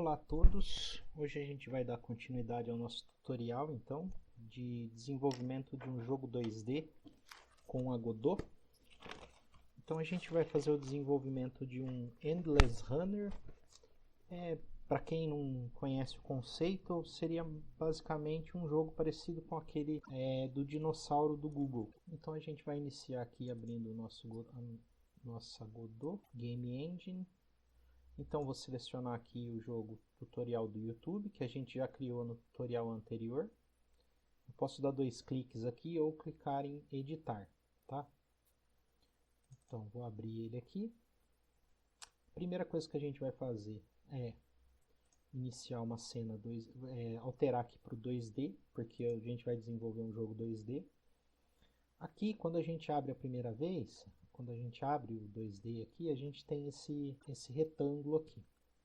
Olá a todos, hoje a gente vai dar continuidade ao nosso tutorial então de desenvolvimento de um jogo 2D com a Godot. Então a gente vai fazer o desenvolvimento de um Endless Runner. Para quem não conhece o conceito, seria basicamente um jogo parecido com aquele do dinossauro do Google. Então a gente vai iniciar aqui abrindo a nossa Godot Game Engine. Então vou selecionar aqui o jogo tutorial do YouTube, que a gente já criou no tutorial anterior. Eu posso dar 2 cliques aqui ou clicar em editar, tá? Então vou abrir ele aqui. A primeira coisa que a gente vai fazer é iniciar uma cena, alterar aqui para o 2D, porque a gente vai desenvolver um jogo 2D. Aqui, quando a gente abre a primeira vez, quando a gente abre o 2D aqui, a gente tem esse retângulo aqui.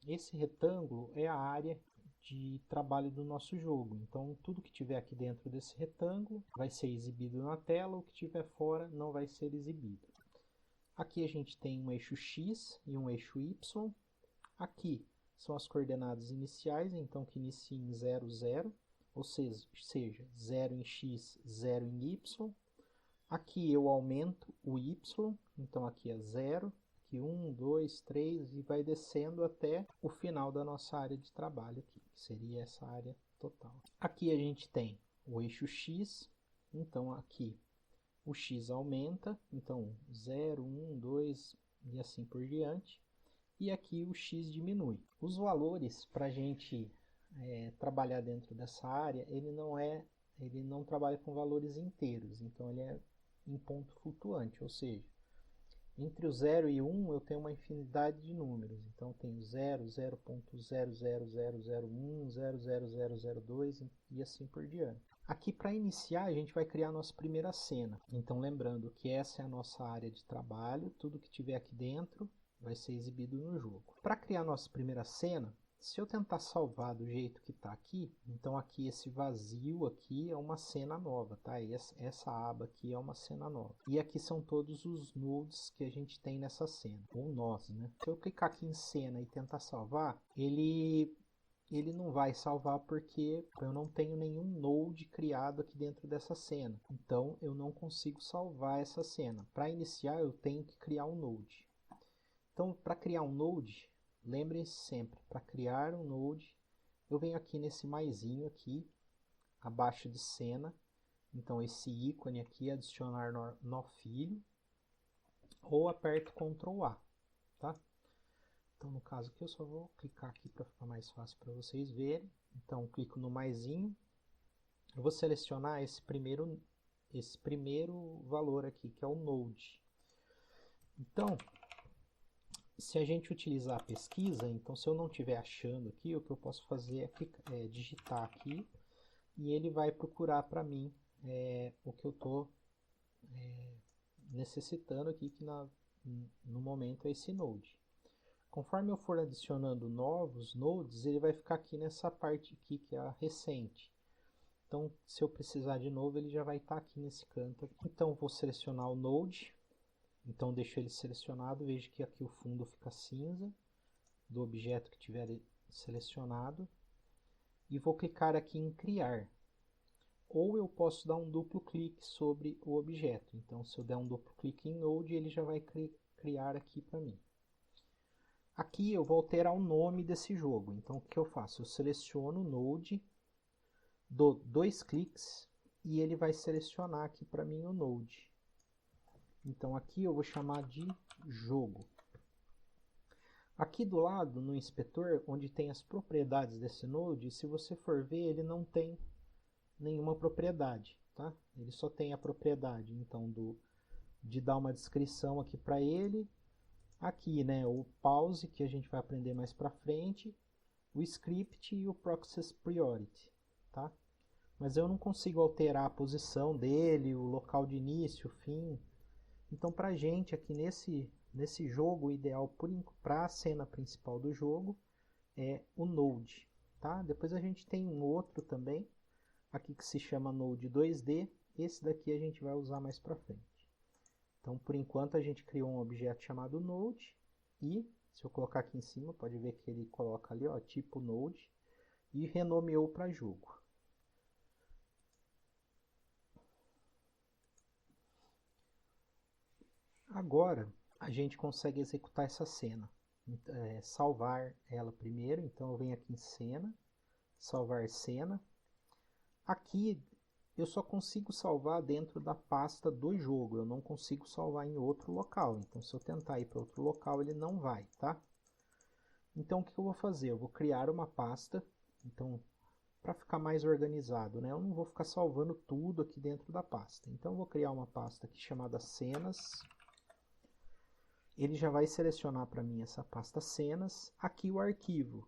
Esse retângulo é a área de trabalho do nosso jogo. Então, tudo que tiver aqui dentro desse retângulo vai ser exibido na tela, o que tiver fora não vai ser exibido. Aqui a gente tem um eixo X e um eixo Y. Aqui são as coordenadas iniciais, então que inicia em 0, 0, ou seja, 0 em X, 0 em Y. Aqui eu aumento o Y, então aqui é 0, aqui 1, 2, 3 e vai descendo até o final da nossa área de trabalho aqui, que seria essa área total. Aqui a gente tem o eixo X, então aqui o X aumenta, então 0, 1, 2 e assim por diante. E aqui o X diminui. Os valores para a gente trabalhar dentro dessa área, ele não trabalha com valores inteiros, então ele é em ponto flutuante, ou seja, entre o 0 e 1 eu tenho uma infinidade de números, então eu tenho 0, 0.00001, 00002 e assim por diante. Aqui para iniciar a gente vai criar a nossa primeira cena, então lembrando que essa é a nossa área de trabalho, tudo que tiver aqui dentro vai ser exibido no jogo. Para criar a nossa primeira cena, se eu tentar salvar do jeito que está aqui, então aqui esse vazio aqui é uma cena nova, tá? Essa aba aqui é uma cena nova. E aqui são todos os nodes que a gente tem nessa cena, ou nós, né? Se eu clicar aqui em cena e tentar salvar, ele não vai salvar porque eu não tenho nenhum node criado aqui dentro dessa cena. Então eu não consigo salvar essa cena. Para iniciar eu tenho que criar um node. Então, para criar um node, lembrem-se sempre, para criar um node, eu venho aqui nesse maisinho aqui, abaixo de cena, então esse ícone aqui, adicionar no filho, ou aperto Ctrl A, tá? Então, no caso aqui, eu só vou clicar aqui para ficar mais fácil para vocês verem. Então, clico no maisinho, eu vou selecionar esse primeiro valor aqui, que é o node. Então, se a gente utilizar a pesquisa, então se eu não estiver achando aqui, o que eu posso fazer é digitar aqui e ele vai procurar para mim o que eu estou necessitando aqui, que no momento é esse node. Conforme eu for adicionando novos nodes, ele vai ficar aqui nessa parte aqui, que é a recente. Então, se eu precisar de novo, ele já vai estar aqui nesse canto aqui. Então, vou selecionar o node. Então deixo ele selecionado, veja que aqui o fundo fica cinza do objeto que tiver selecionado e vou clicar aqui em criar. Ou eu posso dar um duplo clique sobre o objeto, então se eu der um duplo clique em node ele já vai criar aqui para mim. Aqui eu vou alterar o nome desse jogo, então o que eu faço? Eu seleciono o node, dou 2 cliques e ele vai selecionar aqui para mim o node. Então aqui eu vou chamar de jogo. Aqui do lado, no inspetor, onde tem as propriedades desse node, se você for ver, ele não tem nenhuma propriedade, tá? Ele só tem a propriedade, então, de dar uma descrição aqui para ele. Aqui, né, o pause, que a gente vai aprender mais para frente, o script e o process priority, tá? Mas eu não consigo alterar a posição dele, o local de início, fim. Então, para a gente aqui nesse jogo, o ideal para a cena principal do jogo é o node. Tá? Depois a gente tem um outro também, aqui que se chama node 2D. Esse daqui a gente vai usar mais para frente. Então, por enquanto, a gente criou um objeto chamado node e Se eu colocar aqui em cima, pode ver que ele coloca ali, ó, tipo Node, e renomeou para jogo. Agora, a gente consegue executar essa cena. Salvar ela primeiro, então eu venho aqui em cena, salvar cena. Aqui eu só consigo salvar dentro da pasta do jogo, eu não consigo salvar em outro local. Então se eu tentar ir para outro local, ele não vai, tá? Então o que eu vou fazer? Eu vou criar uma pasta, então para ficar mais organizado, né? Eu não vou ficar salvando tudo aqui dentro da pasta. Então eu vou criar uma pasta aqui chamada cenas. Ele já vai selecionar para mim essa pasta cenas. Aqui o arquivo.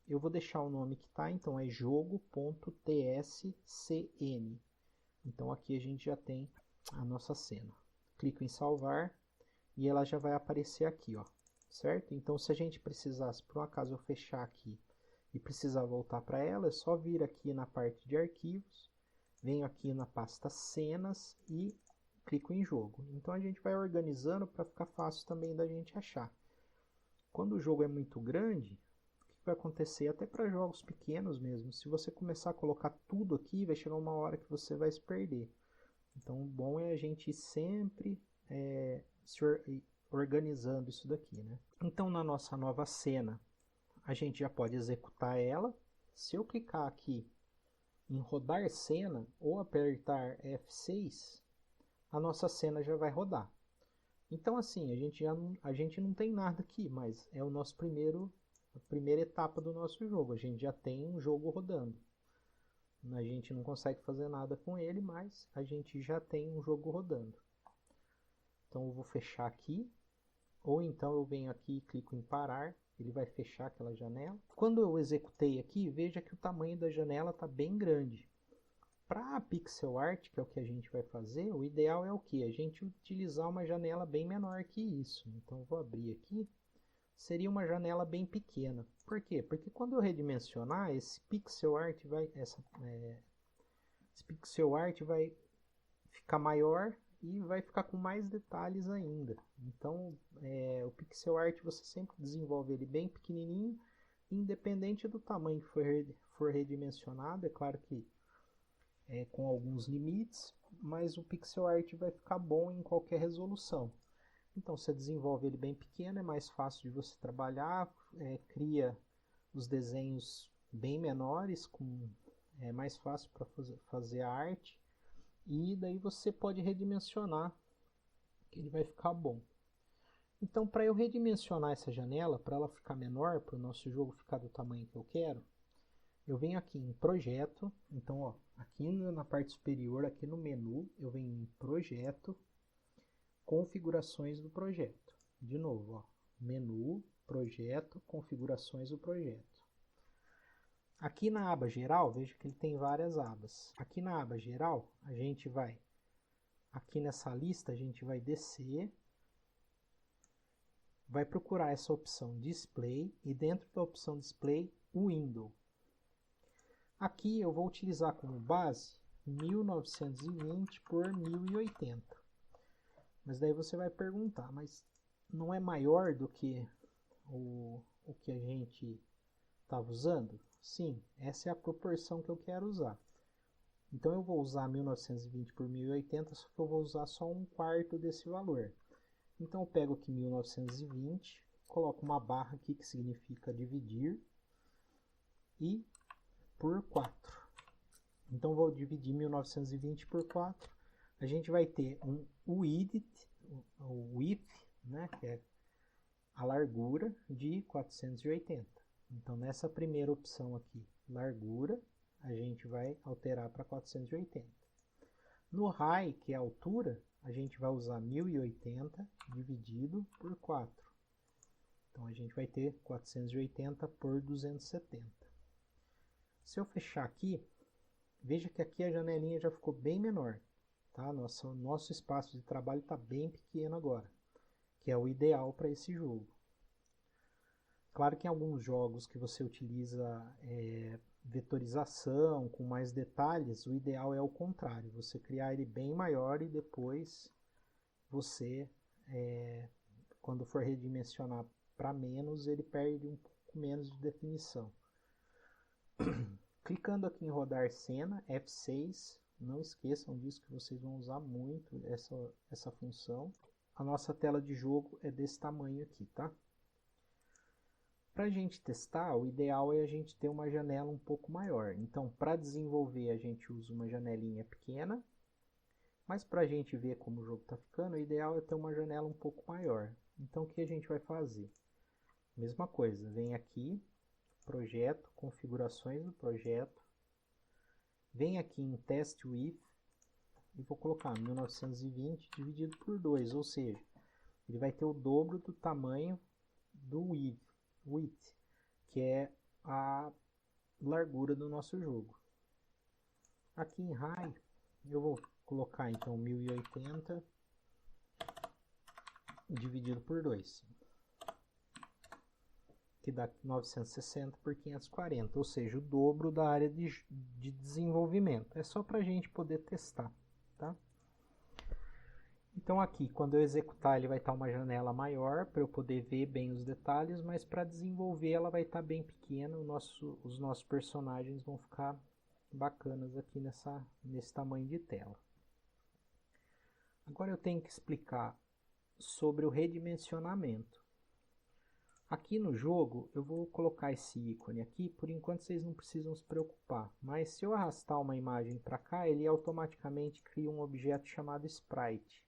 Eu vou deixar o nome que está, então é jogo.tscn. Então aqui a gente já tem a nossa cena. Clico em salvar e ela já vai aparecer aqui, ó, certo? Então se a gente precisasse, por um acaso eu fechar aqui e precisar voltar para ela, é só vir aqui na parte de arquivos, venho aqui na pasta cenas e clico em jogo. Então a gente vai organizando para ficar fácil também da gente achar. Quando o jogo é muito grande, o que vai acontecer? Até para jogos pequenos mesmo, se você começar a colocar tudo aqui, vai chegar uma hora que você vai se perder. Então o bom é a gente sempre organizando isso daqui, né? Então na nossa nova cena, a gente já pode executar ela. Se eu clicar aqui em rodar cena ou apertar F6, a nossa cena já vai rodar. Então assim, a gente não tem nada aqui, mas é a primeira etapa do nosso jogo. A gente já tem um jogo rodando. A gente não consegue fazer nada com ele, mas a gente já tem um jogo rodando. Então eu vou fechar aqui, ou então eu venho aqui e clico em parar, ele vai fechar aquela janela. Quando eu executei aqui, veja que o tamanho da janela está bem grande. Para pixel art, que é o que a gente vai fazer, o ideal é o que? A gente utilizar uma janela bem menor que isso. Então eu vou abrir aqui, seria uma janela bem pequena. Por quê? Porque quando eu redimensionar, esse pixel art vai ficar maior e vai ficar com mais detalhes ainda. Então o pixel art você sempre desenvolve ele bem pequenininho, independente do tamanho que for redimensionado. É claro que com alguns limites, mas o pixel art vai ficar bom em qualquer resolução. Então você desenvolve ele bem pequeno, é mais fácil de você trabalhar, cria os desenhos bem menores, é mais fácil para fazer a arte, e daí você pode redimensionar, que ele vai ficar bom. Então para eu redimensionar essa janela, para ela ficar menor, para o nosso jogo ficar do tamanho que eu quero, eu venho aqui em projeto, então ó, aqui na parte superior, aqui no menu, eu venho em projeto, configurações do projeto. De novo, ó, menu, projeto, configurações do projeto. Aqui na aba geral, veja que ele tem várias abas. Aqui na aba geral, a gente vai, aqui nessa lista, a gente vai descer, vai procurar essa opção Display e dentro da opção Display, Window. Aqui eu vou utilizar como base 1920 por 1080. Mas daí você vai perguntar, mas não é maior do que o que a gente estava usando? Sim, essa é a proporção que eu quero usar. Então eu vou usar 1920 por 1080, só que eu vou usar só um quarto desse valor. Então eu pego aqui 1920, coloco uma barra aqui que significa dividir e por 4. Então vou dividir 1920 por 4. A gente vai ter um width, né, que é a largura de 480. Então nessa primeira opção aqui, largura, a gente vai alterar para 480. No height, que é a altura, a gente vai usar 1080 dividido por 4. Então a gente vai ter 480 por 270. Se eu fechar aqui, veja que aqui a janelinha já ficou bem menor. Tá? Nosso espaço de trabalho está bem pequeno agora, que é o ideal para esse jogo. Claro que em alguns jogos que você utiliza vetorização com mais detalhes, o ideal é o contrário, você criar ele bem maior e depois você, quando for redimensionar para menos, ele perde um pouco menos de definição. Clicando aqui em rodar cena, F6, não esqueçam disso que vocês vão usar muito essa função. A nossa tela de jogo é desse tamanho aqui, tá? Para a gente testar, o ideal é a gente ter uma janela um pouco maior. Então, para desenvolver, a gente usa uma janelinha pequena. Mas para a gente ver como o jogo está ficando, o ideal é ter uma janela um pouco maior. Então, o que a gente vai fazer? Mesma coisa, vem aqui, projeto, configurações do projeto. Vem aqui em Test Width e vou colocar 1920 dividido por 2, ou seja, ele vai ter o dobro do tamanho do width, que é a largura do nosso jogo. Aqui em High, eu vou colocar então 1080 dividido por 2, que dá 960 por 540, ou seja, o dobro da área de desenvolvimento. É só para a gente poder testar, tá? Então aqui, quando eu executar, ele vai estar uma janela maior para eu poder ver bem os detalhes, mas para desenvolver ela vai estar bem pequena, os nossos personagens vão ficar bacanas aqui nesse tamanho de tela. Agora eu tenho que explicar sobre o redimensionamento. Aqui no jogo eu vou colocar esse ícone aqui, por enquanto vocês não precisam se preocupar, mas se eu arrastar uma imagem para cá, ele automaticamente cria um objeto chamado Sprite.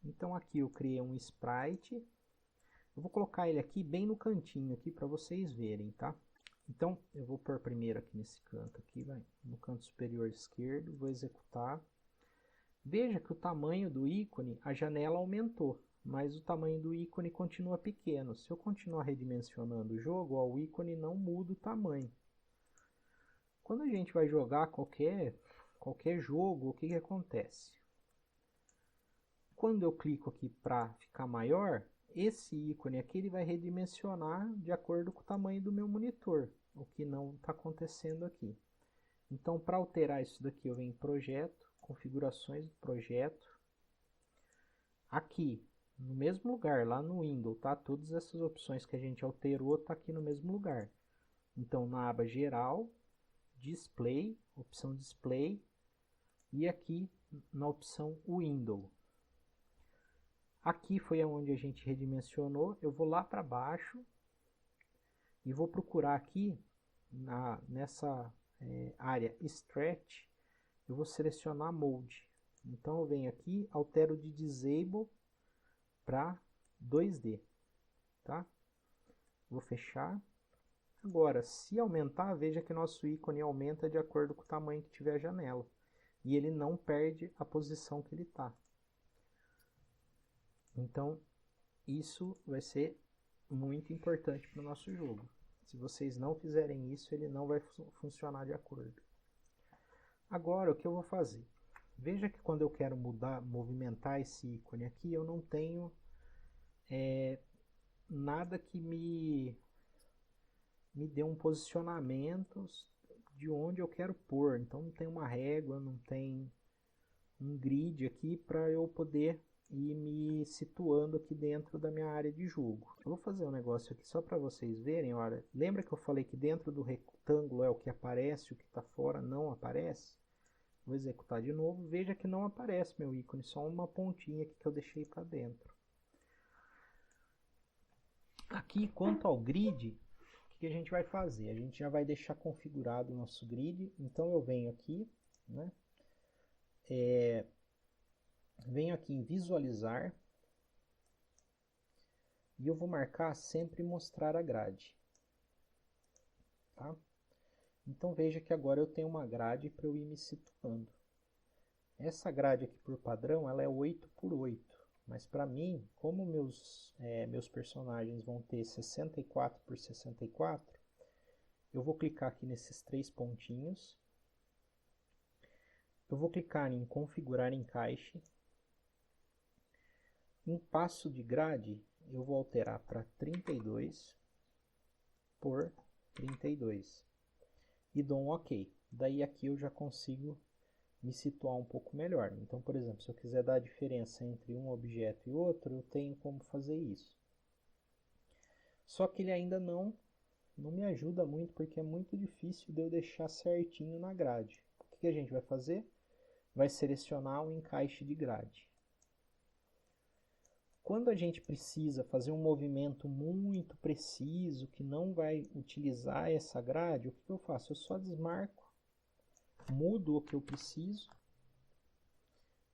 Então aqui eu criei um Sprite, eu vou colocar ele aqui bem no cantinho aqui para vocês verem, tá? Então eu vou pôr primeiro aqui nesse canto aqui, no canto superior esquerdo, vou executar. Veja que o tamanho do ícone, a janela aumentou, mas o tamanho do ícone continua pequeno. Se eu continuar redimensionando o jogo, ó, o ícone não muda o tamanho. Quando a gente vai jogar qualquer jogo, o que acontece? Quando eu clico aqui para ficar maior, esse ícone aqui ele vai redimensionar de acordo com o tamanho do meu monitor, o que não está acontecendo aqui. Então, para alterar isso daqui, eu venho em Projeto, Configurações do Projeto. Aqui, no mesmo lugar, lá no Windows, tá? Todas essas opções que a gente alterou tá aqui no mesmo lugar. Então, na aba Geral, Display, opção Display, e aqui na opção Windows. Aqui foi onde a gente redimensionou. Eu vou lá para baixo e vou procurar aqui nessa área Stretch, eu vou selecionar Mode. Então eu venho aqui, altero de Disable para 2D, tá? Vou fechar. Agora, se aumentar, veja que nosso ícone aumenta de acordo com o tamanho que tiver a janela. E ele não perde a posição que ele está. Então, isso vai ser muito importante para o nosso jogo. Se vocês não fizerem isso, ele não vai funcionar de acordo. Agora, o que eu vou fazer? Veja que quando eu quero movimentar esse ícone aqui, eu não tenho nada que me dê um posicionamento de onde eu quero pôr. Então, não tem uma régua, não tem um grid aqui para eu poder ir me situando aqui dentro da minha área de jogo. Eu vou fazer um negócio aqui só para vocês verem. Olha, lembra que eu falei que dentro do retângulo é o que aparece, o que está fora não aparece? Vou executar de novo. Veja que não aparece meu ícone, só uma pontinha aqui que eu deixei para dentro. Aqui, quanto ao grid, o que a gente vai fazer? A gente já vai deixar configurado o nosso grid. Então eu venho aqui, né? Venho aqui em visualizar e eu vou marcar sempre mostrar a grade, tá? Então veja que agora eu tenho uma grade para eu ir me situando. Essa grade aqui por padrão ela é 8 por 8, mas para mim, como meus personagens vão ter 64 por 64, eu vou clicar aqui nesses 3 pontinhos, eu vou clicar em configurar encaixe. Em passo de grade, eu vou alterar para 32 por 32 e dou um OK. Daí aqui eu já consigo me situar um pouco melhor. Então, por exemplo, se eu quiser dar a diferença entre um objeto e outro, eu tenho como fazer isso. Só que ele ainda não me ajuda muito, porque é muito difícil de eu deixar certinho na grade. O que a gente vai fazer? Vai selecionar um encaixe de grade. Quando a gente precisa fazer um movimento muito preciso, que não vai utilizar essa grade, o que eu faço? Eu só desmarco, mudo o que eu preciso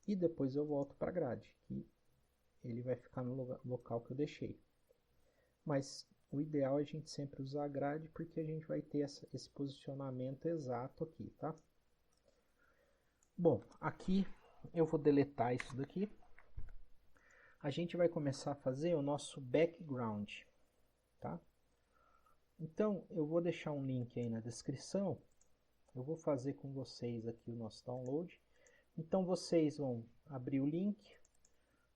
e depois eu volto para a grade, que ele vai ficar no local que eu deixei. Mas o ideal é a gente sempre usar a grade, porque a gente vai ter esse posicionamento exato aqui, tá? Bom, aqui eu vou deletar isso daqui. A gente vai começar a fazer o nosso background, tá? Então, eu vou deixar um link aí na descrição. Eu vou fazer com vocês aqui o nosso download. Então, vocês vão abrir o link.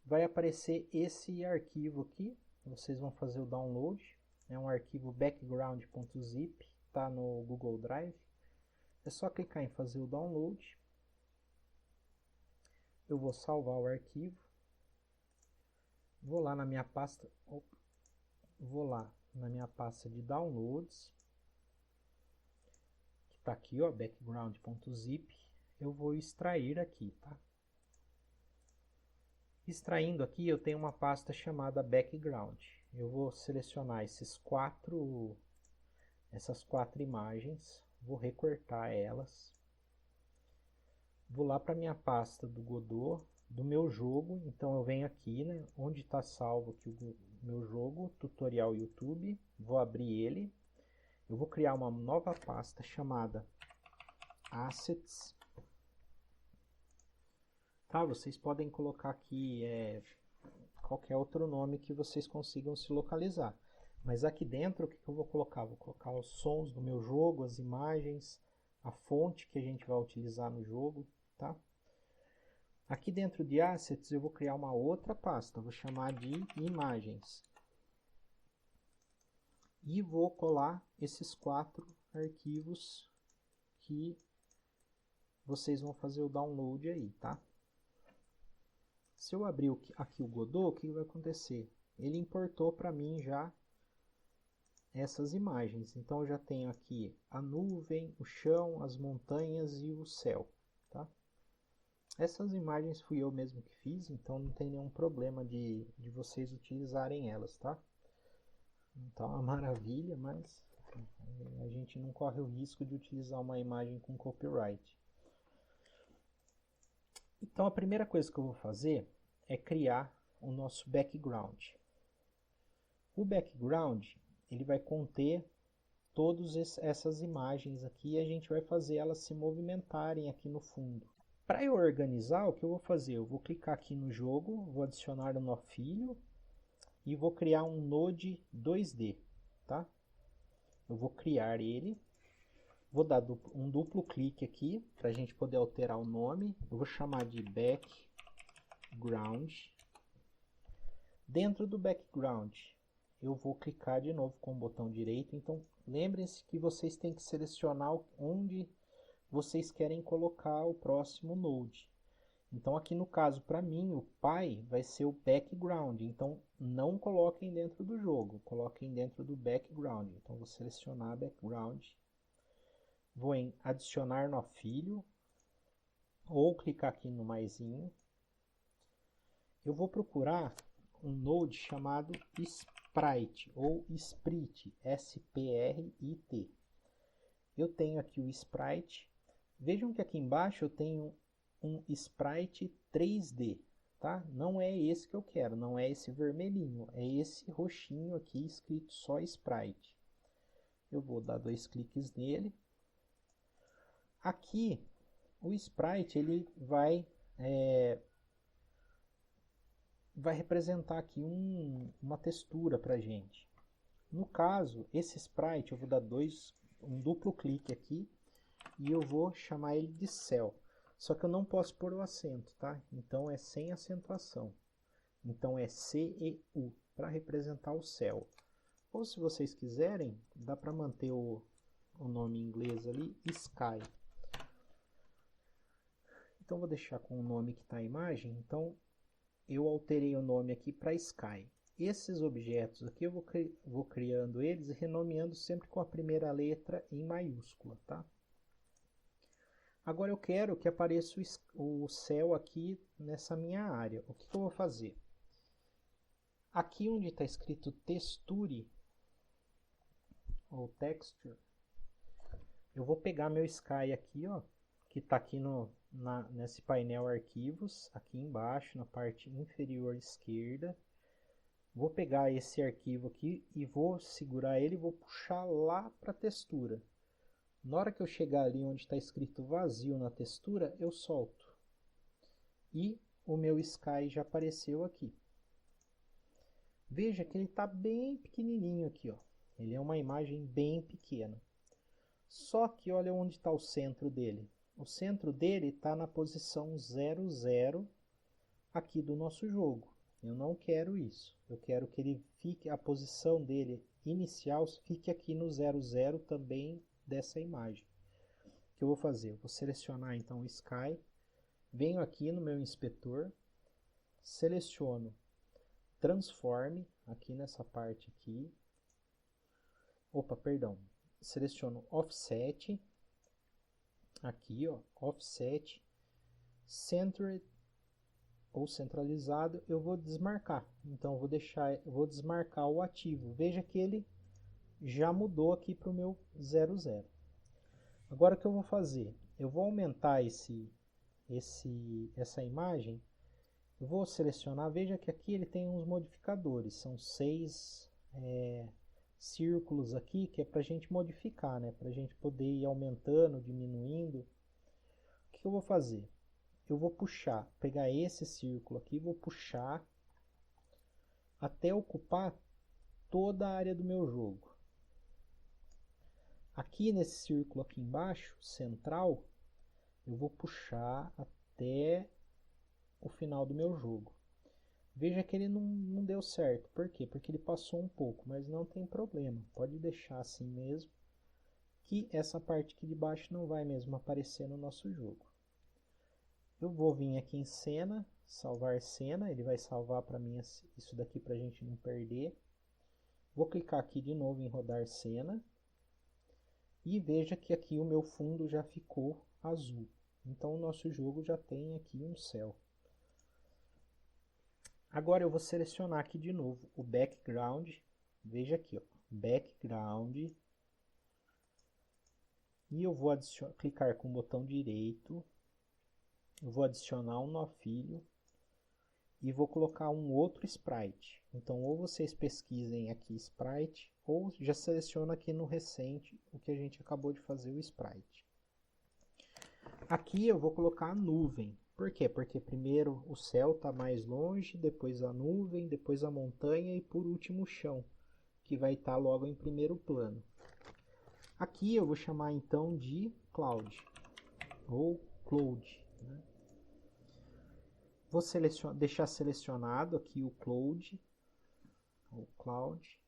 Vai aparecer esse arquivo aqui. Vocês vão fazer o download. É um arquivo background.zip, tá no Google Drive. É só clicar em fazer o download. Eu vou salvar o arquivo. Vou lá na minha pasta. Vou lá na minha pasta de downloads. Que tá aqui, ó, background.zip. Eu vou extrair aqui, tá? Extraindo aqui, eu tenho uma pasta chamada background. Eu vou selecionar essas quatro imagens, vou recortar elas. Vou lá para minha pasta do Godot, do meu jogo. Então eu venho aqui, né, onde está salvo aqui o meu jogo, tutorial YouTube. Vou abrir ele. Eu vou criar uma nova pasta chamada Assets. Tá, vocês podem colocar aqui qualquer outro nome que vocês consigam se localizar. Mas aqui dentro, o que eu vou colocar? Vou colocar os sons do meu jogo, as imagens, a fonte que a gente vai utilizar no jogo, tá? Aqui dentro de Assets eu vou criar uma outra pasta, vou chamar de Imagens. E vou colar esses 4 arquivos que vocês vão fazer o download aí, tá? Se eu abrir aqui o Godot, o que vai acontecer? Ele importou para mim já essas imagens. Então eu já tenho aqui a nuvem, o chão, as montanhas e o céu, tá? Essas imagens fui eu mesmo que fiz, então não tem nenhum problema de vocês utilizarem elas, tá? Não tá uma maravilha, mas a gente não corre o risco de utilizar uma imagem com copyright. Então a primeira coisa que eu vou fazer é criar o nosso background. O background ele vai conter todas essas imagens aqui e a gente vai fazer elas se movimentarem aqui no fundo. Para eu organizar, o que eu vou fazer? Eu vou clicar aqui no jogo, vou adicionar um nó filho e vou criar um Node 2D, tá? Eu vou criar ele. Vou dar um duplo clique aqui para a gente poder alterar o nome. Eu vou chamar de background. Dentro do background, eu vou clicar de novo com o botão direito. Então, lembrem-se que vocês têm que selecionar onde vocês querem colocar o próximo node. Então, aqui no caso, para mim, o pai vai ser o background. Então, não coloquem dentro do jogo, coloquem dentro do background. Então, vou selecionar background. Vou em adicionar nó filho, ou clicar aqui no maisinho. Eu vou procurar um node chamado Sprite, ou Sprit, S-P-R-I-T. Eu tenho aqui o Sprite. Vejam que aqui embaixo eu tenho um Sprite 3D, tá? Não é esse que eu quero, não é esse vermelhinho, é esse roxinho aqui escrito só Sprite. Eu vou dar 2 cliques nele. Aqui, o Sprite ele vai representar aqui uma textura para a gente. No caso, esse Sprite eu vou dar um duplo clique aqui e eu vou chamar ele de céu. Só que eu não posso pôr o acento, tá? Então é sem acentuação. Então é C-E-U para representar o céu. Ou se vocês quiserem, dá para manter o nome em inglês ali, Sky. Então vou deixar com o nome que está a imagem. Então eu alterei o nome aqui para Sky. Esses objetos aqui eu vou criando eles e renomeando sempre com a primeira letra em maiúscula, tá? Agora eu quero que apareça o céu aqui nessa minha área. O que eu vou fazer? Aqui onde está escrito texture, ou texture, eu vou pegar meu sky aqui, ó, que está aqui nesse painel arquivos, aqui embaixo, na parte inferior esquerda. Vou pegar esse arquivo aqui e vou segurar ele e vou puxar lá para a textura. Na hora que eu chegar ali onde está escrito vazio na textura, eu solto. E o meu sky já apareceu aqui. Veja que ele está bem pequenininho aqui, ó. Ele é uma imagem bem pequena. Só que olha onde está o centro dele. O centro dele está na posição 00 aqui do nosso jogo. Eu não quero isso. Eu quero que ele fique, a posição dele inicial fique aqui no 00 também dessa imagem. O que eu vou fazer? Eu vou selecionar então o Sky, venho aqui no meu inspetor, seleciono Transform, aqui nessa parte aqui. Opa, perdão. Seleciono Offset, aqui ó, Offset, Centered ou centralizado, eu vou desmarcar. Então eu vou desmarcar o ativo. Veja que ele já mudou aqui para o meu 00. Agora o que eu vou fazer? Eu vou aumentar essa imagem. Eu vou selecionar, veja que aqui ele tem uns modificadores, são 6 círculos aqui, que é para a gente modificar, né? Para a gente poder ir aumentando, diminuindo. O que eu vou fazer? Eu vou puxar, pegar esse círculo aqui, vou puxar até ocupar toda a área do meu jogo. Aqui nesse círculo aqui embaixo, central, eu vou puxar até o final do meu jogo. Veja que ele não deu certo. Por quê? Porque ele passou um pouco, mas não tem problema. Pode deixar assim mesmo, que essa parte aqui de baixo não vai mesmo aparecer no nosso jogo. Eu vou vir aqui em cena, salvar cena, ele vai salvar para mim isso daqui para a gente não perder. Vou clicar aqui de novo em rodar cena. E veja que aqui o meu fundo já ficou azul. Então o nosso jogo já tem aqui um céu. Agora eu vou selecionar aqui de novo o background. Veja aqui, ó, background. E eu vou clicar com o botão direito. Eu vou adicionar um nó filho. E vou colocar um outro sprite. Então ou vocês pesquisem aqui sprite, ou já seleciona aqui no recente o que a gente acabou de fazer, o sprite. Aqui eu vou colocar a nuvem. Por quê? Porque primeiro o céu está mais longe, depois a nuvem, depois a montanha e por último o chão, que vai estar logo em primeiro plano. Aqui eu vou chamar então de cloud, ou cloud, né? Vou deixar selecionado aqui o cloud, ou cloud.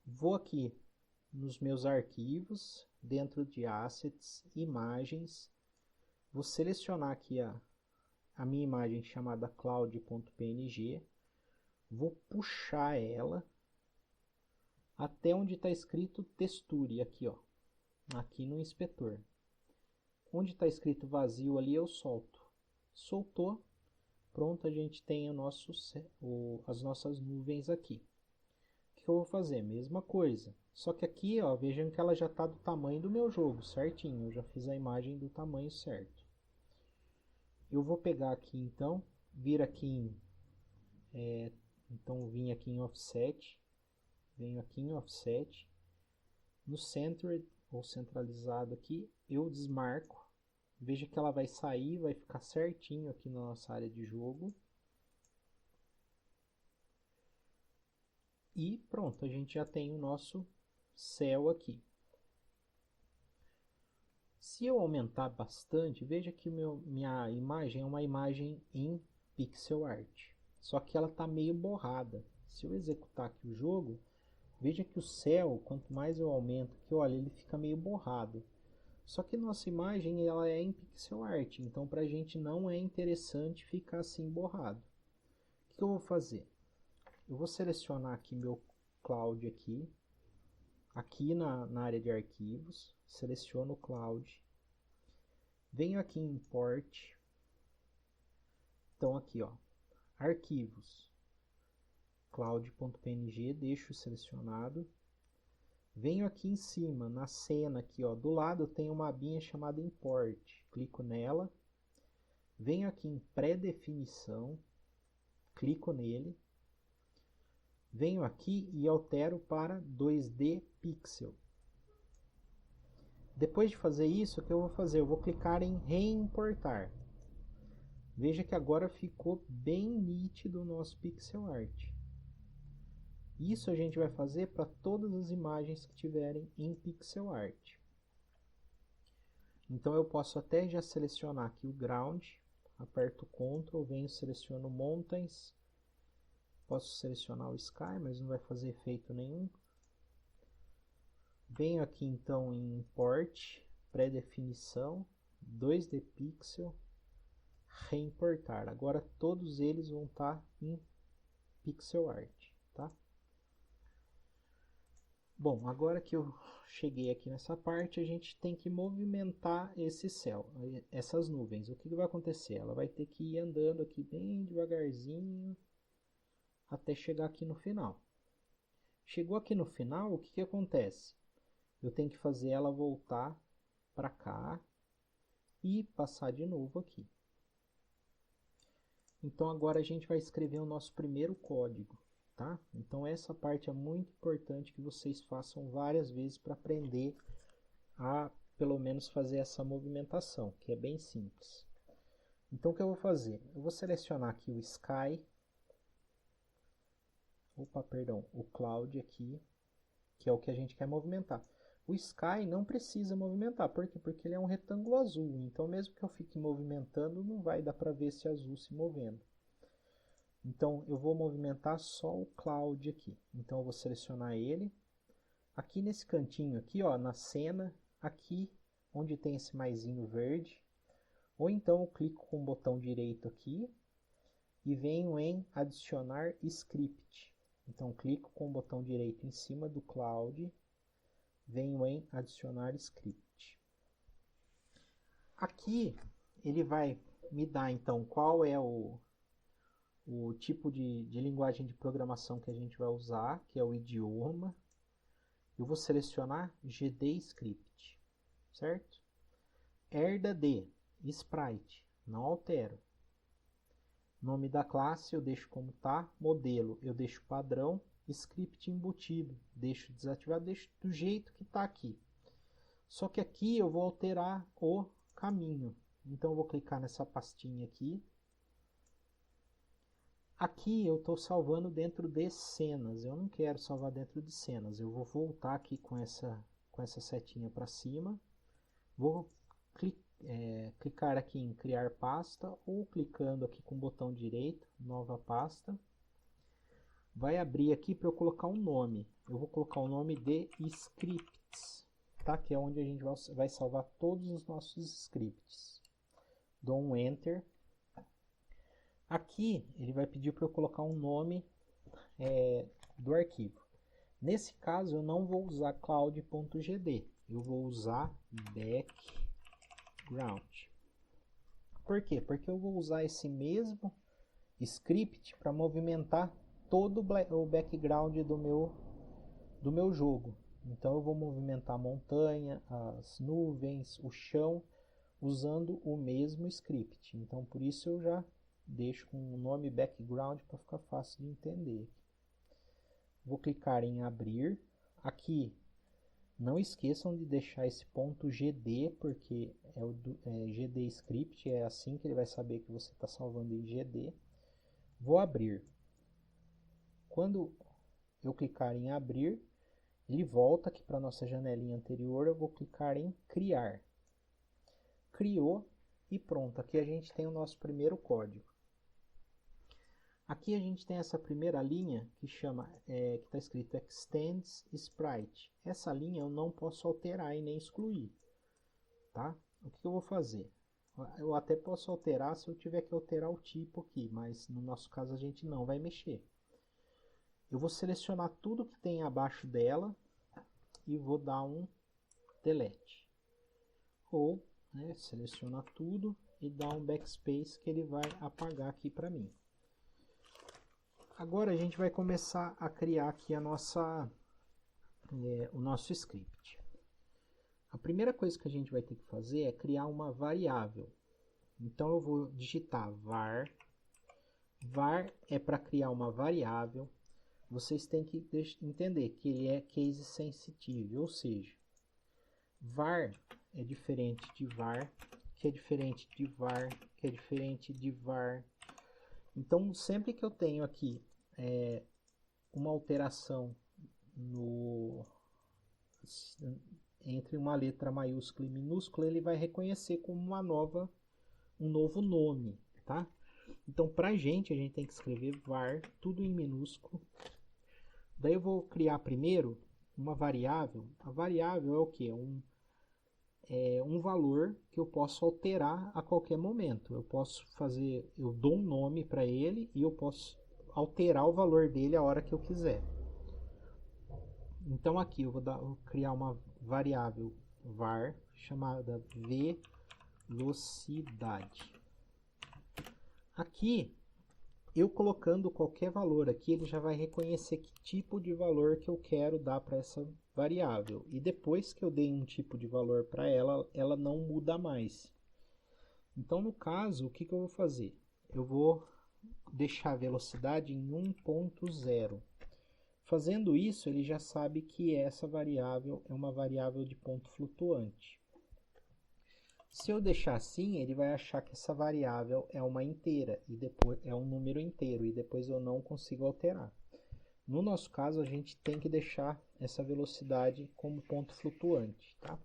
Vou aqui nos meus arquivos, dentro de assets, imagens. Vou selecionar aqui a minha imagem chamada cloud.png. Vou puxar ela até onde está escrito texture, aqui, ó, aqui no inspetor. Onde está escrito vazio ali eu solto. Soltou, pronto, a gente tem as nossas nuvens aqui. O que eu vou fazer? Mesma coisa. Só que aqui, ó, vejam que ela já está do tamanho do meu jogo, certinho. Eu já fiz a imagem do tamanho certo. Eu vou pegar aqui então, vir aqui então vim aqui em offset, venho aqui em offset, no centered ou centralizado aqui, eu desmarco. Veja que ela vai sair, vai ficar certinho aqui na nossa área de jogo. E pronto, a gente já tem o nosso céu aqui. Se eu aumentar bastante, veja que minha imagem é uma imagem em pixel art. Só que ela está meio borrada. Se eu executar aqui o jogo, veja que o céu, quanto mais eu aumento aqui, olha, ele fica meio borrado. Só que nossa imagem ela é em pixel art, então para a gente não é interessante ficar assim borrado. O que eu vou fazer? eu vou selecionar aqui meu Cloud aqui na área de arquivos, seleciono o Cloud, venho aqui em Import, então aqui ó, arquivos, cloud.png, deixo selecionado, venho aqui em cima, na cena aqui ó, do lado tem uma abinha chamada Import, clico nela, venho aqui em pré-definição, clico nele, venho aqui e altero para 2D Pixel. Depois de fazer isso, o que eu vou fazer? Eu vou clicar em reimportar. Veja que agora ficou bem nítido o nosso pixel art. Isso a gente vai fazer para todas as imagens que tiverem em pixel art. Então eu posso até já selecionar aqui o ground, aperto Ctrl, venho seleciono Mountains, posso selecionar o Sky, mas não vai fazer efeito nenhum. Venho aqui então em Import, pré-definição, 2D Pixel, reimportar. Agora todos eles vão estar em pixel art, tá? Bom, agora que eu cheguei aqui nessa parte, a gente tem que movimentar esse céu, essas nuvens. O que vai acontecer? Ela vai ter que ir andando aqui bem devagarzinho até chegar aqui no final. Chegou aqui no final, o que acontece? Eu tenho que fazer ela voltar para cá e passar de novo aqui. Então agora a gente vai escrever o nosso primeiro código, tá? Então essa parte é muito importante que vocês façam várias vezes para aprender a pelo menos fazer essa movimentação, que é bem simples. Então o que eu vou fazer? Eu vou selecionar aqui o Sky, o Cloud aqui, que é o que a gente quer movimentar. O Sky não precisa movimentar, por quê? Porque ele é um retângulo azul, então mesmo que eu fique movimentando, não vai dar para ver esse azul se movendo. Então eu vou movimentar só o Cloud aqui, então eu vou selecionar ele. Aqui nesse cantinho aqui, ó, na cena, aqui onde tem esse maisinho verde, ou então eu clico com o botão direito aqui e venho em adicionar script. Então clico com o botão direito em cima do Cloud, venho em adicionar script. Aqui ele vai me dar então qual é o tipo de linguagem de programação que a gente vai usar, que é o idioma. Eu vou selecionar GDScript, certo? Herda de sprite, não altero. Nome da classe eu deixo como tá, modelo eu deixo padrão, script embutido, deixo desativado, deixo do jeito que está aqui. Só que aqui eu vou alterar o caminho. Então eu vou clicar nessa pastinha aqui. Aqui eu estou salvando dentro de cenas. Eu não quero salvar dentro de cenas. Eu vou voltar aqui com essa setinha para cima. Vou clicar aqui em criar pasta ou clicando aqui com o botão direito, nova pasta. Vai abrir aqui para eu colocar um nome. Eu vou colocar o nome de scripts, tá? Que é onde a gente vai salvar todos os nossos scripts. Dou um Enter. Aqui ele vai pedir para eu colocar um nome do arquivo. Nesse caso eu não vou usar cloud.gd, eu vou usar background. Por quê? Porque eu vou usar esse mesmo script para movimentar todo o background do meu jogo. Então eu vou movimentar a montanha, as nuvens, o chão, usando o mesmo script. Então por isso eu já deixo com o nome background para ficar fácil de entender. Vou clicar em abrir. Aqui não esqueçam de deixar esse ponto GD, porque é GD script, é assim que ele vai saber que você está salvando em GD. Vou abrir. Quando eu clicar em abrir, ele volta aqui para a nossa janelinha anterior. Eu vou clicar em criar. Criou e pronto. Aqui a gente tem o nosso primeiro código. Aqui a gente tem essa primeira linha que que está escrito Extends Sprite. Essa linha eu não posso alterar e nem excluir, tá? O que eu vou fazer? Eu até posso alterar se eu tiver que alterar o tipo aqui, mas no nosso caso a gente não vai mexer. eu vou selecionar tudo que tem abaixo dela e vou dar um delete. Ou, né, selecionar tudo e dar um backspace que ele vai apagar aqui para mim. Agora a gente vai começar a criar aqui a o nosso script. A primeira coisa que a gente vai ter que fazer é criar uma variável. Então eu vou digitar var. Var é para criar uma variável. Vocês têm que entender que ele é case sensitive, ou seja, var é diferente de var, que é diferente de var, que é diferente de var. Então, sempre que eu tenho aqui uma alteração entre uma letra maiúscula e minúscula, ele vai reconhecer como um novo nome, tá? Então, pra gente, a gente tem que escrever var, tudo em minúsculo. Daí eu vou criar primeiro uma variável. A variável é o quê? Um valor que eu posso alterar a qualquer momento. Eu dou um nome para ele e eu posso alterar o valor dele a hora que eu quiser. Então aqui eu vou criar uma variável var chamada velocidade. Aqui, eu colocando qualquer valor aqui, ele já vai reconhecer que tipo de valor que eu quero dar para essa variável. E depois que eu dei um tipo de valor para ela, ela não muda mais. Então, no caso, o que eu vou fazer? Eu vou deixar a velocidade em 1.0. Fazendo isso, ele já sabe que essa variável é uma variável de ponto flutuante. Se eu deixar assim, ele vai achar que essa variável é uma inteira e depois é um número inteiro e depois eu não consigo alterar. No nosso caso, a gente tem que deixar essa velocidade como ponto flutuante, tá?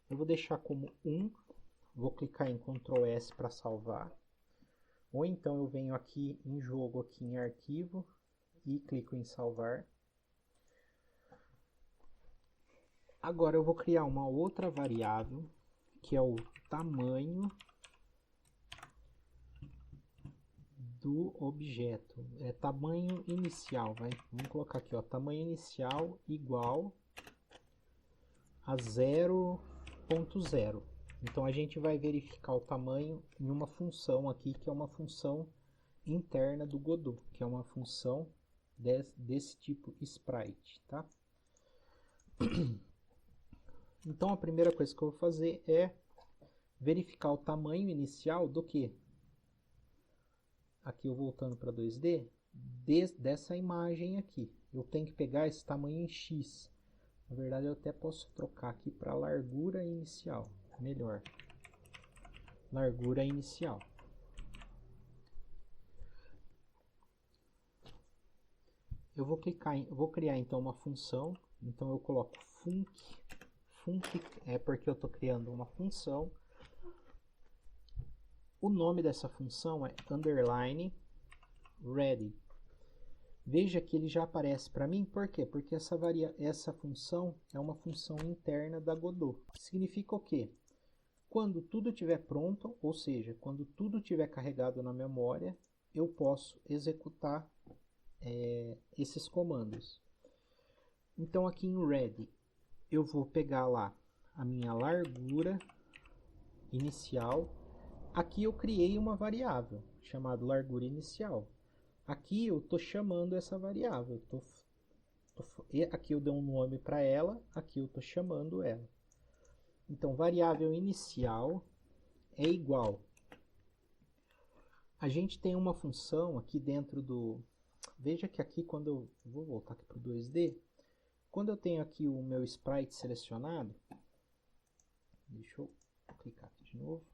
Eu vou deixar como 1, vou clicar em Ctrl S para salvar. Ou então eu venho aqui em jogo, aqui em arquivo e clico em salvar. Agora eu vou criar uma outra variável, que é o tamanho do objeto. É tamanho inicial, vamos colocar aqui, ó, tamanho inicial igual a 0.0. Então a gente vai verificar o tamanho em uma função aqui, que é uma função interna do Godot, que é uma função desse tipo sprite, tá? Então a primeira coisa que eu vou fazer é verificar o tamanho inicial do que? Aqui eu voltando para 2D, dessa imagem aqui. Eu tenho que pegar esse tamanho em X. Na verdade eu até posso trocar aqui para largura inicial. Melhor. Largura inicial. Eu vou criar então uma função. Então eu coloco func. Func é porque eu estou criando uma função. O nome dessa função é underline ready. Veja que ele já aparece para mim, por quê? Porque essa função é uma função interna da Godot. Significa o quê? Quando tudo estiver pronto, ou seja, quando tudo estiver carregado na memória, eu posso executar esses comandos. Então aqui em ready, eu vou pegar lá a minha largura inicial. Aqui eu criei uma variável chamada largura inicial. Aqui eu estou chamando essa variável. Aqui eu dei um nome para ela, aqui eu estou chamando ela. Então, variável inicial é igual. A gente tem uma função aqui dentro do... Veja que aqui quando eu... Vou voltar aqui para o 2D. Quando eu tenho aqui o meu sprite selecionado... Deixa eu clicar aqui de novo.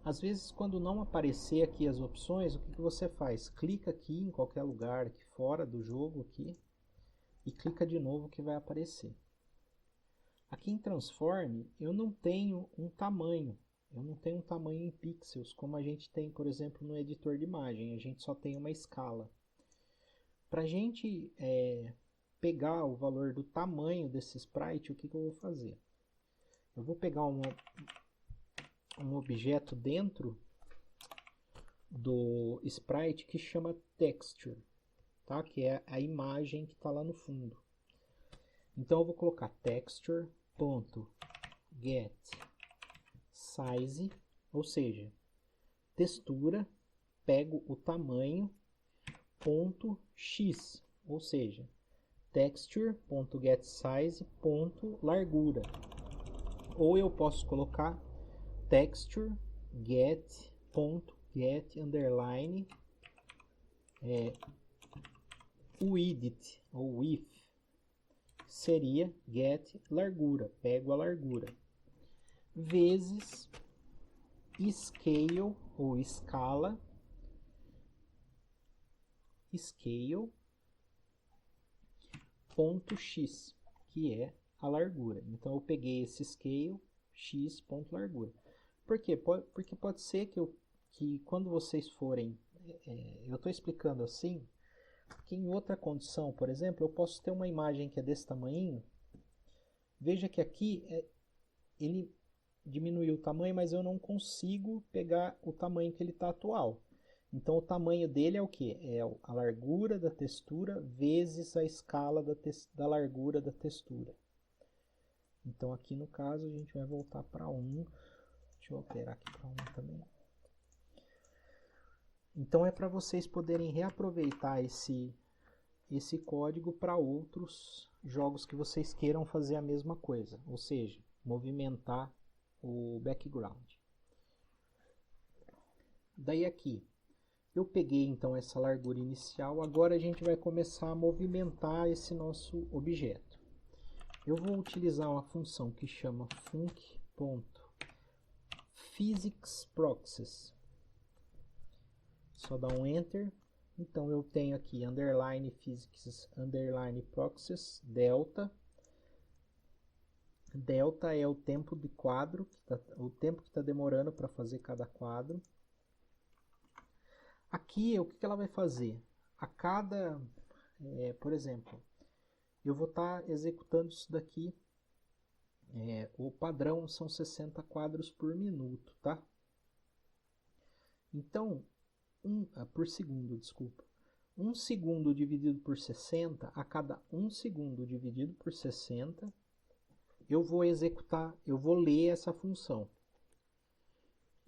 Às vezes, quando não aparecer aqui as opções, o que você faz? Clica aqui em qualquer lugar, aqui fora do jogo, aqui, e clica de novo que vai aparecer. Aqui em Transform, eu não tenho um tamanho. Eu não tenho um tamanho em pixels, como a gente tem, por exemplo, no editor de imagem. A gente só tem uma escala. Para a gente pegar o valor do tamanho desse sprite, o que eu vou fazer? Eu vou pegar um objeto dentro do sprite que chama texture, tá? Que é a imagem que está lá no fundo. Então eu vou colocar texture.getSize, ou seja, textura, pego o tamanho, ponto x, ou seja, texture.getSize.largura. Ou eu posso colocar texture.get width ou width, seria get largura, pego a largura, vezes scale ou escala, ponto x, que é a largura. Então eu peguei esse scale x ponto largura. Por quê? Porque pode ser que quando vocês forem, eu estou explicando assim, que em outra condição, por exemplo, eu posso ter uma imagem que é desse tamanho. Veja que aqui ele diminuiu o tamanho, mas eu não consigo pegar o tamanho que ele está atual. Então o tamanho dele é o que? É a largura da textura vezes a escala da largura da textura. Então aqui no caso a gente vai voltar para 1. Deixa eu alterar aqui para 1 também. Então é para vocês poderem reaproveitar esse código para outros jogos que vocês queiram fazer a mesma coisa, ou seja, movimentar o background. Daí aqui, eu peguei então essa largura inicial, agora a gente vai começar a movimentar esse nosso objeto. Eu vou utilizar uma função que chama func.physicsproxies. Só dá um enter. Então eu tenho aqui underline physics underline proxies delta. Delta é o tempo de quadro, o tempo que está demorando para fazer cada quadro. Aqui o que ela vai fazer? A cada, por exemplo, eu vou estar executando isso daqui. O padrão são 60 quadros por minuto, tá? Então, por segundo, desculpa. 1 segundo dividido por 60, a cada 1 segundo dividido por 60, eu vou executar, eu vou ler essa função.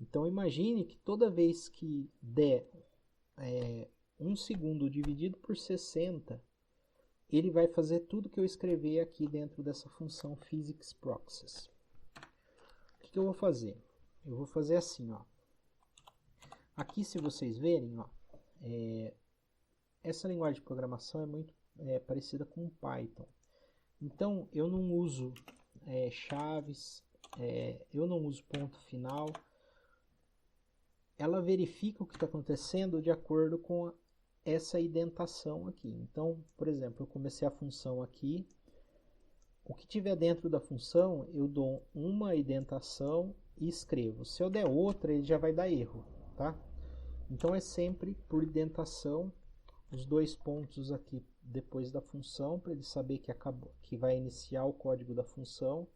Então imagine que toda vez que der 1 segundo dividido por 60, ele vai fazer tudo que eu escrever aqui dentro dessa função physicsproxies. O que eu vou fazer? Eu vou fazer assim, ó. Aqui, se vocês verem, ó, essa linguagem de programação é muito parecida com o Python. Então, eu não uso chaves, eu não uso ponto final. Ela verifica o que está acontecendo de acordo com essa indentação aqui. Então, por exemplo, eu comecei a função aqui. O que tiver dentro da função, eu dou uma indentação e escrevo. Se eu der outra, ele já vai dar erro, tá? Então é sempre por indentação, os 2 pontos aqui depois da função, para ele saber que vai iniciar o código da função.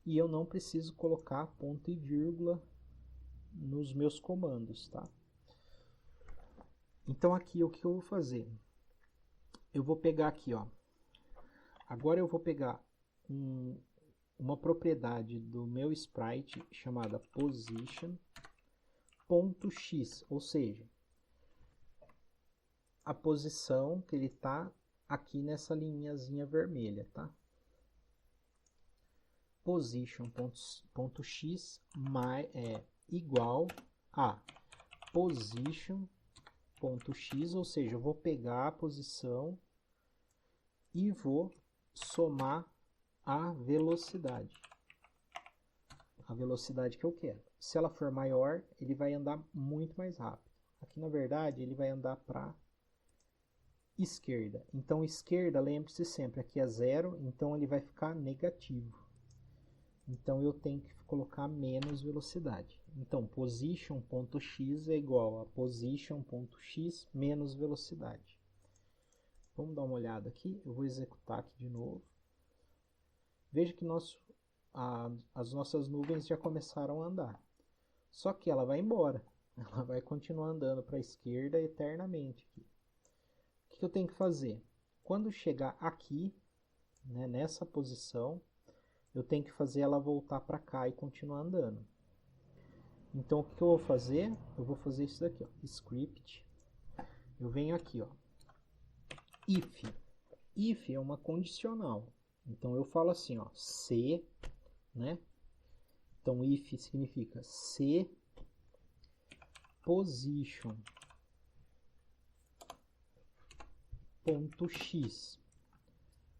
E eu não preciso colocar ponto e vírgula nos meus comandos, tá? Então aqui o que eu vou fazer? Eu vou pegar aqui, ó. Agora eu vou pegar uma propriedade do meu sprite chamada position.x, ou seja, a posição que ele está aqui nessa linhazinha vermelha, tá? Position.x igual a position.x, ou seja, eu vou pegar a posição e vou somar a velocidade que eu quero. Se ela for maior, ele vai andar muito mais rápido. Aqui, na verdade, ele vai andar para esquerda. Então, esquerda, lembre-se sempre, aqui é 0, então ele vai ficar negativo. Então, eu tenho que colocar menos velocidade. Então, position.x é igual a position.x menos velocidade. Vamos dar uma olhada aqui. Eu vou executar aqui de novo. Veja que as nossas nuvens já começaram a andar. Só que ela vai embora. Ela vai continuar andando para a esquerda eternamente aqui. O que eu tenho que fazer? Quando chegar aqui, né, nessa posição, eu tenho que fazer ela voltar para cá e continuar andando. Então, o que eu vou fazer? Eu vou fazer isso daqui, ó, script. Eu venho aqui, ó, if. If é uma condicional. Então, eu falo assim, ó, se, né? Então, if significa se position ponto x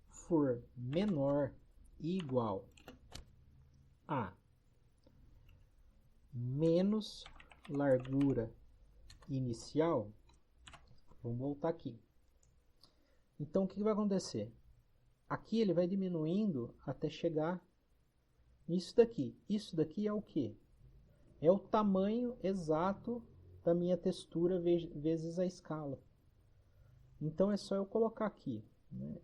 for menor e igual a menos largura inicial, vamos voltar aqui. Então, o que vai acontecer? Aqui ele vai diminuindo até chegar nisso daqui. Isso daqui é o quê? É o tamanho exato da minha textura vezes a escala. Então, é só eu colocar aqui, né?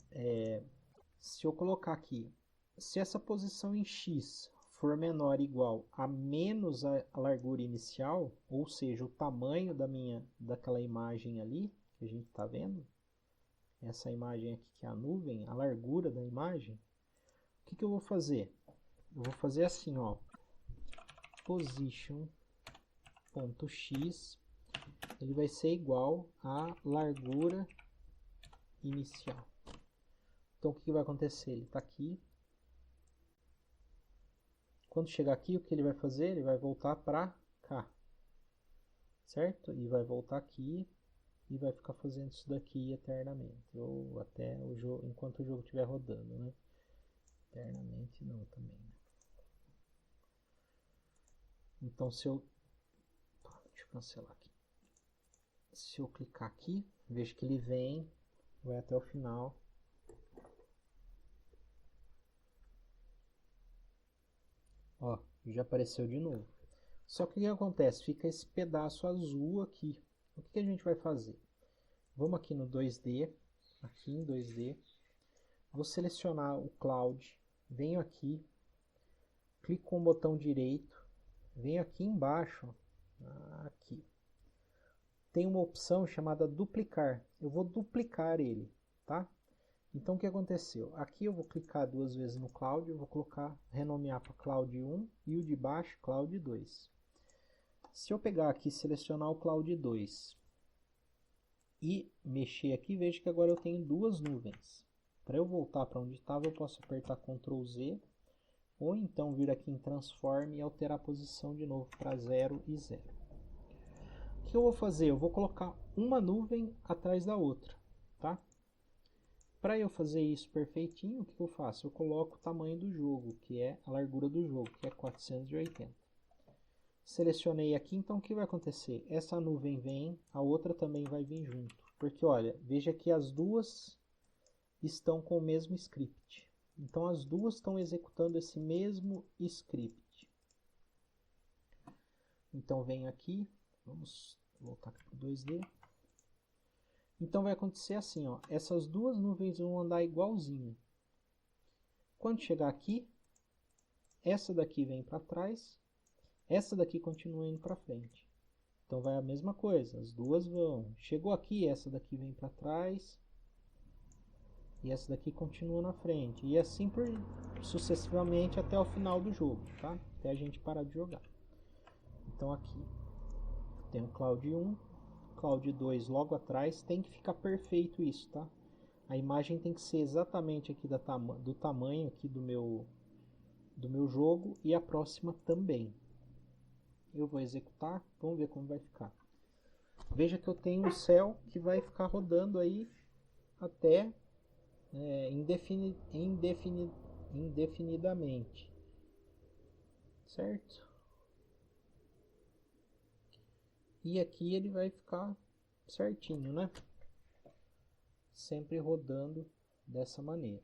Se eu colocar aqui, se essa posição em x for menor ou igual a menos a largura inicial, ou seja, o tamanho daquela imagem ali, que a gente está vendo, essa imagem aqui que é a nuvem, a largura da imagem, o que eu vou fazer? Eu vou fazer assim, ó, position.x, ele vai ser igual a largura inicial. Então, o que vai acontecer? Ele está aqui. Quando chegar aqui, o que ele vai fazer? Ele vai voltar para cá, certo? E vai voltar aqui e vai ficar fazendo isso daqui eternamente, ou até o jogo, enquanto o jogo estiver rodando, né? Eternamente não também, né? Então, se eu... Deixa eu cancelar aqui. Se eu clicar aqui, vejo que ele vem, vai até o final. Ó, já apareceu de novo. Só que o que acontece? Fica esse pedaço azul aqui. O que a gente vai fazer? Vamos aqui no 2D, aqui em 2D. Vou selecionar o Cloud, venho aqui, clico com o botão direito, venho aqui embaixo, aqui. Tem uma opção chamada duplicar. Eu vou duplicar ele, tá? Então, o que aconteceu? Aqui eu vou clicar 2 vezes no Cloud, eu vou colocar, renomear para Cloud 1 e o de baixo, Cloud 2. Se eu pegar aqui e selecionar o Cloud 2 e mexer aqui, vejo que agora eu tenho 2 nuvens. Para eu voltar para onde estava, eu posso apertar Ctrl Z, ou então vir aqui em Transform e alterar a posição de novo para 0 e 0. O que eu vou fazer? Eu vou colocar uma nuvem atrás da outra, tá? Para eu fazer isso perfeitinho, o que eu faço? Eu coloco o tamanho do jogo, que é a largura do jogo, que é 480. Selecionei aqui, então o que vai acontecer? Essa nuvem vem, a outra também vai vir junto. Porque, olha, veja que as duas estão com o mesmo script. Então, as duas estão executando esse mesmo script. Então, venho aqui, vamos voltar para o 2D. Então vai acontecer assim, ó, essas duas nuvens vão andar igualzinho. Quando chegar aqui, essa daqui vem para trás, essa daqui continua indo para frente. Então vai a mesma coisa, as duas vão. Chegou aqui, essa daqui vem para trás e essa daqui continua na frente. E assim sucessivamente até o final do jogo, tá? Até a gente parar de jogar. Então aqui tem o Cloud 1. Cloud 2 logo atrás, tem que ficar perfeito isso, tá? A imagem tem que ser exatamente aqui do tamanho aqui do meu jogo e a próxima também. Eu vou executar, vamos ver como vai ficar. Veja que eu tenho o céu que vai ficar rodando aí até indefinidamente, certo? E aqui ele vai ficar certinho, né? Sempre rodando dessa maneira.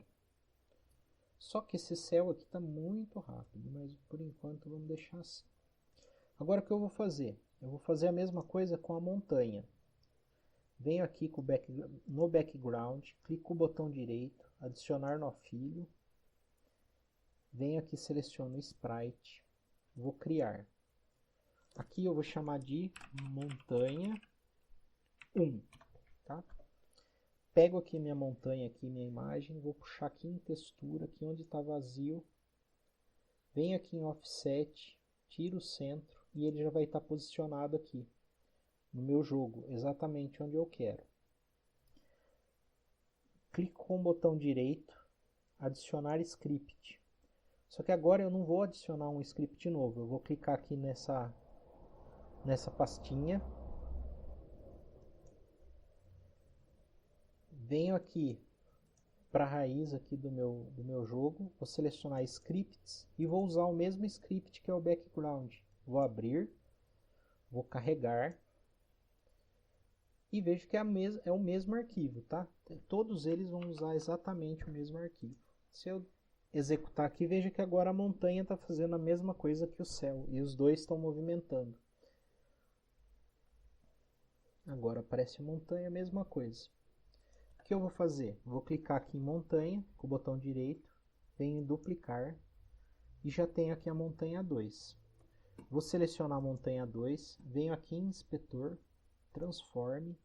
Só que esse céu aqui está muito rápido, mas por enquanto vamos deixar assim. Agora o que eu vou fazer? Eu vou fazer a mesma coisa com a montanha. Venho aqui no background, clico o botão direito, adicionar no filho. Venho aqui, seleciono o sprite, vou criar. Aqui eu vou chamar de montanha 1, tá? pego aqui minha montanha, aqui minha imagem, vou puxar aqui em textura, aqui onde está vazio, venho aqui em offset, tiro o centro e ele já vai estar posicionado aqui no meu jogo, exatamente onde eu quero. Clico com o botão direito, adicionar script. Só que agora eu não vou adicionar um script novo, eu vou clicar aqui nessa pastinha. Venho aqui para a raiz aqui do meu jogo, vou selecionar scripts e vou usar o mesmo script que é o background. Vou abrir, vou carregar e vejo que é o mesmo arquivo, tá? Todos eles vão usar exatamente o mesmo arquivo. Se eu executar aqui, veja que agora a montanha está fazendo a mesma coisa que o céu e os dois estão movimentando. Agora aparece a montanha, a mesma coisa. O que eu vou fazer? Vou clicar aqui em montanha, com o botão direito, venho em duplicar e já tenho aqui a montanha 2. Vou selecionar a montanha 2, venho aqui em inspetor, transforme,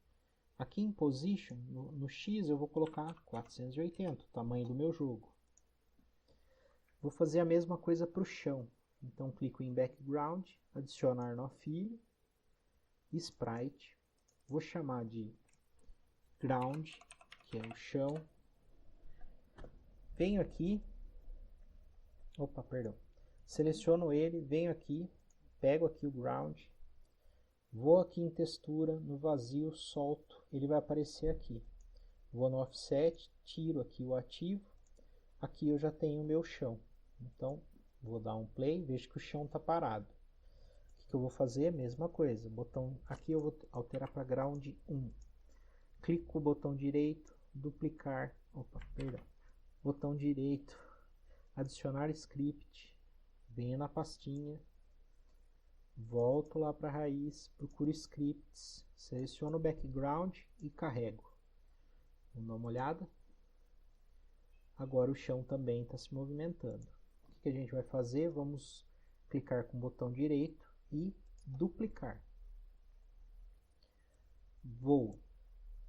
aqui em position, no X eu vou colocar 480, o tamanho do meu jogo. Vou fazer a mesma coisa para o chão, então clico em background, adicionar no filho, sprite, vou chamar de ground, que é o chão. Venho aqui, seleciono ele, venho aqui, pego aqui o ground, vou aqui em textura, no vazio, solto, ele vai aparecer aqui. Vou no offset, tiro aqui o ativo, aqui eu já tenho o meu chão. Então, vou dar um play, vejo que o chão está parado. O que eu vou fazer? Mesma coisa, aqui eu vou alterar para ground 1. Clico com o botão direito, duplicar, botão direito, adicionar script, venho na pastinha, volto lá para a raiz, procuro scripts, seleciono o background e carrego. Vamos dar uma olhada. Agora o chão também está se movimentando. O que a gente vai fazer? Vamos clicar com o botão direito e duplicar. Vou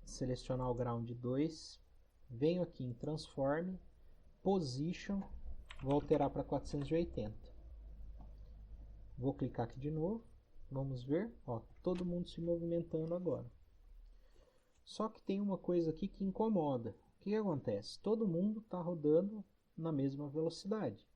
selecionar o ground 2, venho aqui em transform, position, vou alterar para 480. Vou clicar aqui de novo, vamos ver, ó, todo mundo se movimentando agora. Só que tem uma coisa aqui que incomoda. O que acontece? Todo mundo está rodando na mesma velocidade.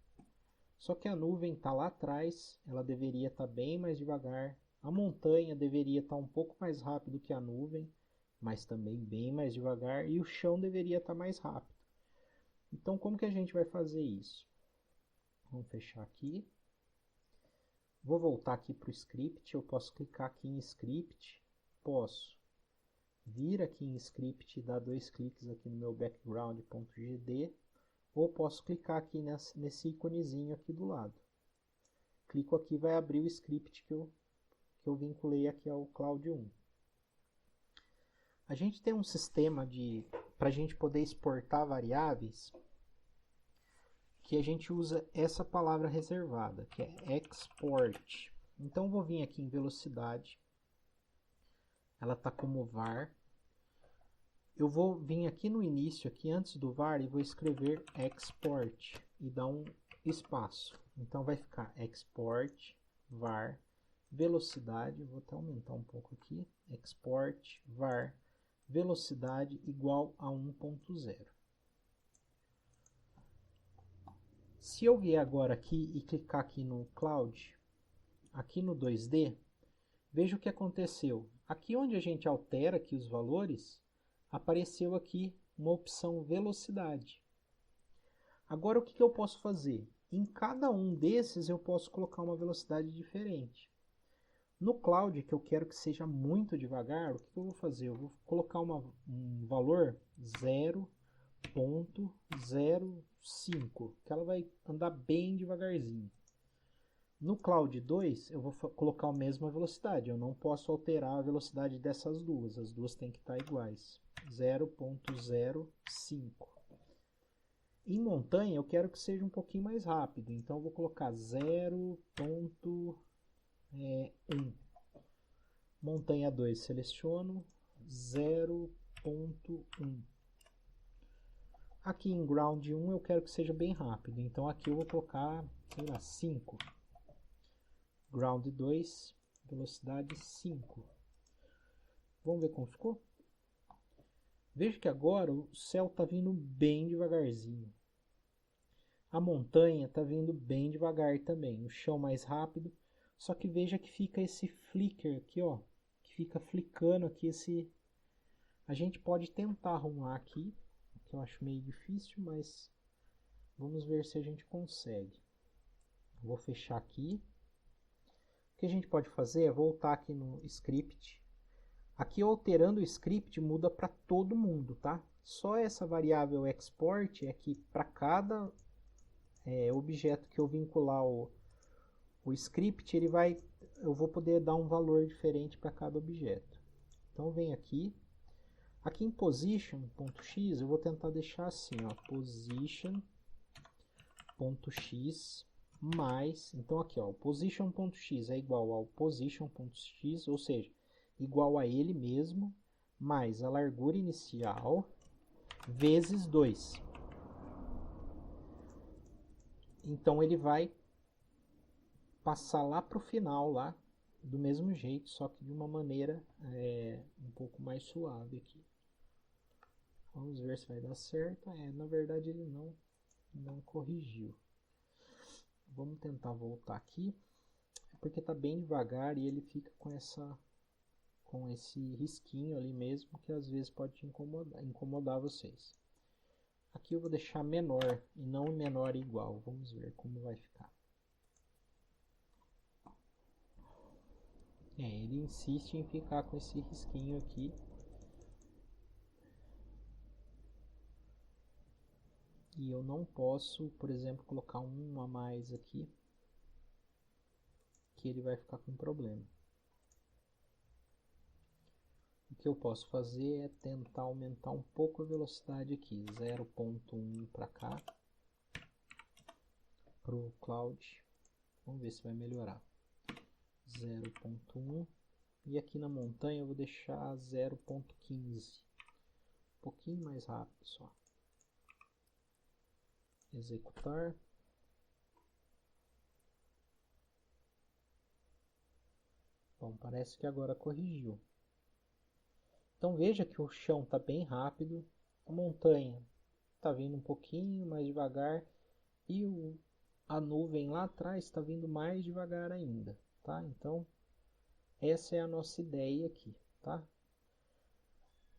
Só que a nuvem está lá atrás, ela deveria estar bem mais devagar. A montanha deveria estar um pouco mais rápido que a nuvem, mas também bem mais devagar. E o chão deveria estar mais rápido. Então, como que a gente vai fazer isso? Vamos fechar aqui. Vou voltar aqui para o script, eu posso clicar aqui em script, posso vir aqui em script e dar 2 cliques aqui no meu background.gd, ou posso clicar aqui nesse íconezinho aqui do lado. Clico aqui, vai abrir o script que eu vinculei aqui ao Cloud 1. A gente tem um sistema para a gente poder exportar variáveis, que a gente usa essa palavra reservada, que é export. Então, vou vir aqui em velocidade, ela está como var. Eu vou vir aqui no início, aqui antes do var, e vou escrever export e dar um espaço. Então, vai ficar export var velocidade, vou até aumentar um pouco aqui, export var velocidade igual a 1.0. Se eu vier agora aqui e clicar aqui no Cloud, aqui no 2D, veja o que aconteceu. Aqui onde a gente altera aqui os valores, apareceu aqui uma opção velocidade. Agora o que eu posso fazer? Em cada um desses eu posso colocar uma velocidade diferente. No Cloud, que eu quero que seja muito devagar, o que eu vou fazer? Eu vou colocar um valor 0.05, que ela vai andar bem devagarzinho. No Cloud 2, eu vou colocar a mesma velocidade. Eu não posso alterar a velocidade dessas duas. As duas têm que estar iguais. 0.05. Em montanha, eu quero que seja um pouquinho mais rápido. Então, eu vou colocar 0.1. Montanha 2, seleciono 0.1. Aqui em ground 1 eu quero que seja bem rápido, então aqui eu vou colocar, sei lá, 5. Ground 2, velocidade 5. Vamos ver como ficou? Veja que agora o céu está vindo bem devagarzinho. A montanha está vindo bem devagar também, o chão mais rápido. Só que veja que fica esse flicker aqui, ó, que fica flicando aqui esse... A gente pode tentar arrumar aqui, que eu acho meio difícil, mas vamos ver se a gente consegue. Vou fechar aqui. O que a gente pode fazer é voltar aqui no script. Aqui alterando o script muda para todo mundo, tá? Só essa variável export é que para cada objeto que eu vincular o script, eu vou poder dar um valor diferente para cada objeto. Então vem aqui. Aqui em position.x eu vou tentar deixar assim, ó, position.x mais, então aqui ó, o position.x é igual ao position.x, ou seja, igual a ele mesmo, mais a largura inicial, vezes 2. Então ele vai passar lá para o final, lá, do mesmo jeito, só que de uma maneira um pouco mais suave aqui. Vamos ver se vai dar certo. Na verdade ele não corrigiu. Vamos tentar voltar aqui, porque está bem devagar e ele fica com esse risquinho ali mesmo, que às vezes pode incomodar vocês. Aqui eu vou deixar menor e não menor e igual. Vamos ver como vai ficar. Ele insiste em ficar com esse risquinho aqui. E eu não posso, por exemplo, colocar um a mais aqui, que ele vai ficar com problema. O que eu posso fazer é tentar aumentar um pouco a velocidade aqui, 0.1 para cá, para o Cloud. Vamos ver se vai melhorar. 0.1 e aqui na montanha eu vou deixar 0.15, um pouquinho mais rápido só. Executar. Bom, parece que agora corrigiu. Então veja que o chão está bem rápido, a montanha está vindo um pouquinho mais devagar e a nuvem lá atrás está vindo mais devagar ainda, tá? Então essa é a nossa ideia aqui, tá?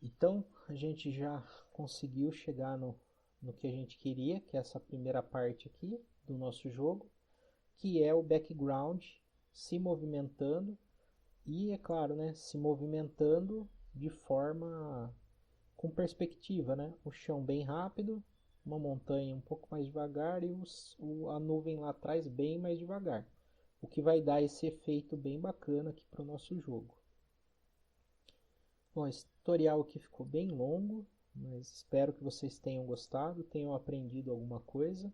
Então a gente já conseguiu chegar no que a gente queria, que é essa primeira parte aqui do nosso jogo, que é o background se movimentando e, é claro, né, se movimentando de forma com perspectiva, né? O chão bem rápido, uma montanha um pouco mais devagar e a nuvem lá atrás bem mais devagar. O que vai dar esse efeito bem bacana aqui para o nosso jogo. Bom, esse tutorial aqui ficou bem longo, mas espero que vocês tenham gostado, tenham aprendido alguma coisa.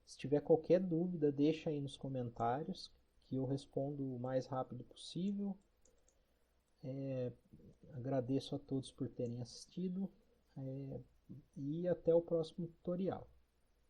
Se tiver qualquer dúvida, deixa aí nos comentários, que eu respondo o mais rápido possível. Agradeço a todos por terem assistido e até o próximo tutorial.